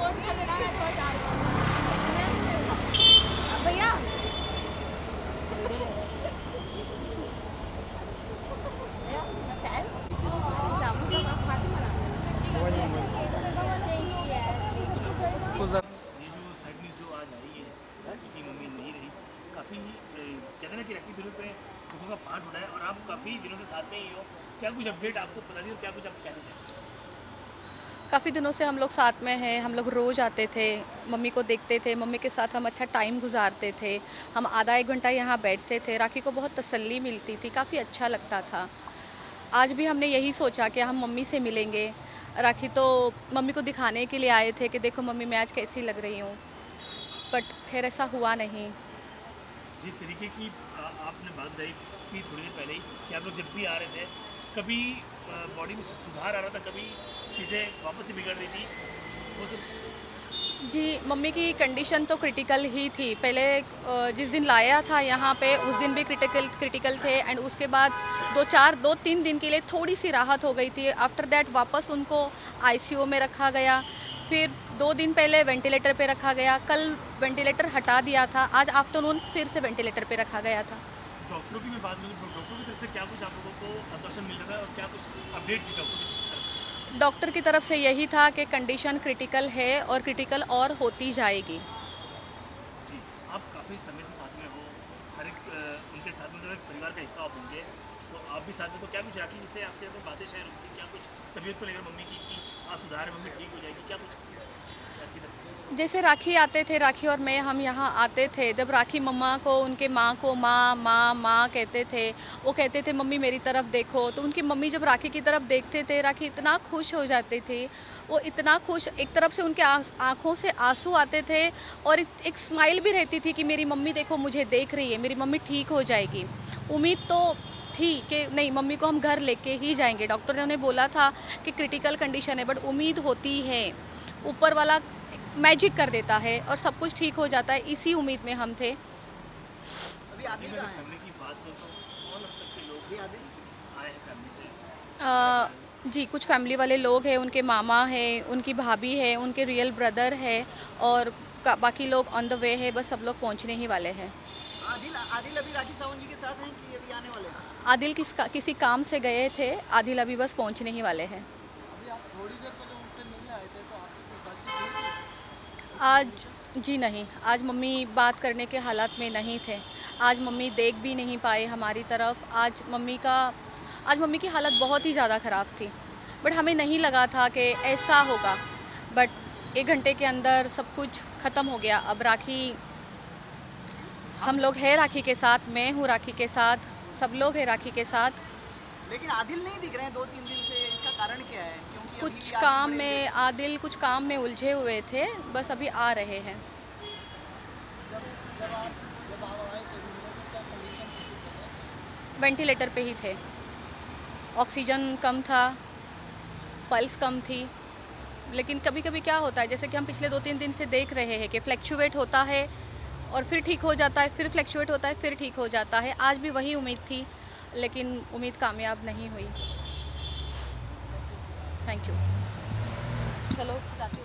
भैया ये जो सैड न्यूज़ जो आज आई है कि मम्मी नहीं रही, काफ़ी कहते हैं ना कि रखी दिनों पे दुखों का पहाड़ उठा है और आप काफ़ी दिनों से साथ में ही हो। क्या कुछ अपडेट आपको बता दी और क्या कुछ आप कहना चाहेंगे? काफ़ी दिनों से हम लोग साथ में हैं, हम लोग रोज़ आते थे, मम्मी को देखते थे, मम्मी के साथ हम अच्छा टाइम गुज़ारते थे। हम आधा 1 घंटा यहाँ बैठते थे, राखी को बहुत तसल्ली मिलती थी, काफ़ी अच्छा लगता था। आज भी हमने यही सोचा कि हम मम्मी से मिलेंगे। राखी तो मम्मी को दिखाने के लिए आए थे कि देखो मम्मी मैं आज कैसी लग रही हूँ, बट खैर ऐसा हुआ नहीं। जिस तरीके की आपने बात बताई थी थोड़ी देर पहले ही कि आप लोग जब भी आ रहे थे, कभी बॉडी में सुधार आ रहा था, कभी चीज़ें वापस से बिगड़ रही थी, वो सब। जी, मम्मी की कंडीशन तो क्रिटिकल ही थी। पहले जिस दिन लाया था यहाँ पे उस दिन भी क्रिटिकल क्रिटिकल थे एंड उसके बाद 2-3 दिन के लिए थोड़ी-सी राहत हो गई थी। आफ्टर दैट वापस उनको आईसीयू में रखा गया। फिर 2 दिन पहले वेंटिलेटर पे रखा गया। कल वेंटिलेटर हटा दिया था। आज आफ्टरनून फिर से वेंटिलेटर पे रखा गया था। डॉक्टरों की मैं बात करूँ, डॉक्टरों की तरफ से क्या कुछ आप लोगों को आश्वासन मिल रहा है और क्या कुछ अपडेट थी डॉक्टर की तरफ से? डॉक्टर की तरफ से यही था कि कंडीशन क्रिटिकल है और क्रिटिकल और होती जाएगी। जी, आप काफ़ी समय से साथ में हो, हर एक उनके साथ में जो एक परिवार का हिस्सा आप होंगे, तो आप भी साथ में, तो क्या कुछ राखी जिससे आपके अपनी बातें शेयर होती, क्या कुछ तबीयत को लेकर मम्मी की कि हाँ सुधार है, मम्मी ठीक हो जाएगी, क्या कुछ आपकी तरफ से? जैसे राखी आते थे, राखी और मैं हम यहाँ आते थे, जब राखी मम्मा को उनके माँ को माँ माँ माँ कहते थे, वो कहते थे मम्मी मेरी तरफ देखो, तो उनकी मम्मी जब राखी की तरफ देखते थे, राखी इतना खुश हो जाती थी। वो इतना खुश, एक तरफ से उनके आँखों से आंसू आते थे और एक स्माइल भी रहती थी कि मेरी मम्मी देखो मुझे देख रही है, मेरी मम्मी ठीक हो जाएगी। उम्मीद तो थी कि नहीं मम्मी को हम घर लेके ही जाएंगे। डॉक्टर ने उन्हें बोला था कि क्रिटिकल कंडीशन है, बट उम्मीद होती है, ऊपर वाला मैजिक कर देता है और सब कुछ ठीक हो जाता है, इसी उम्मीद में हम थे। अभी अभी आदिल मैं कहाँ है? फैमिली की बात करूँ तो कौन अब तक के लोग अभी आदिल आए हैं फैमिली से, क्या अ, क्या है? जी, कुछ फैमिली वाले लोग हैं, उनके मामा हैं, उनकी भाभी है, उनके रियल ब्रदर है और बाकी लोग ऑन द वे है, बस सब लोग पहुंचने ही वाले हैं। आदिल आदिल अभी राखी सावंत जी के साथ हैं कि अभी आने वाले हैं? आदिल किसी काम से गए थे, आदिल अभी बस पहुंचने ही वाले हैं। अभी आप थोड़ी देर पहले उनसे मिलने आए थे तो आपसे कोई बातचीत हुई? आज जी नहीं, आज मम्मी बात करने के हालात में नहीं थे। आज मम्मी देख भी नहीं पाए हमारी तरफ। आज मम्मी की हालत बहुत ही ज़्यादा ख़राब थी। बट हमें नहीं लगा था कि ऐसा होगा। बट 1 घंटे के अंदर सब कुछ ख़त्म हो गया। अब राखी, हम लोग हैं राखी के साथ, मैं हूँ राखी के साथ, सब लोग हैं राखी के साथ। लेकिन आदिल नहीं दिख रहे हैं 2-3 दिन से, इसका कारण क्या है? क्योंकि अभी कुछ भी आदिल काम बड़े में लेट आदिल कुछ काम में उलझे हुए थे, बस अभी आ रहे हैं। वेंटिलेटर पे ही थे। ऑक्सीजन कम था, पल्स कम थी। लेकिन कभी-कभी क्या होता है, जैसे कि हम पिछले 2-3 दिन से देख रहे हैं कि फ्लैक्चुएट होता है और फिर ठीक हो जाता है, फिर फ्लैक्चुएट होता है, फिर ठीक हो जाता है। आज भी वही उम्मीद थी, लेकिन उम्मीद कामयाब नहीं हुई। Thank you. चलो, राखी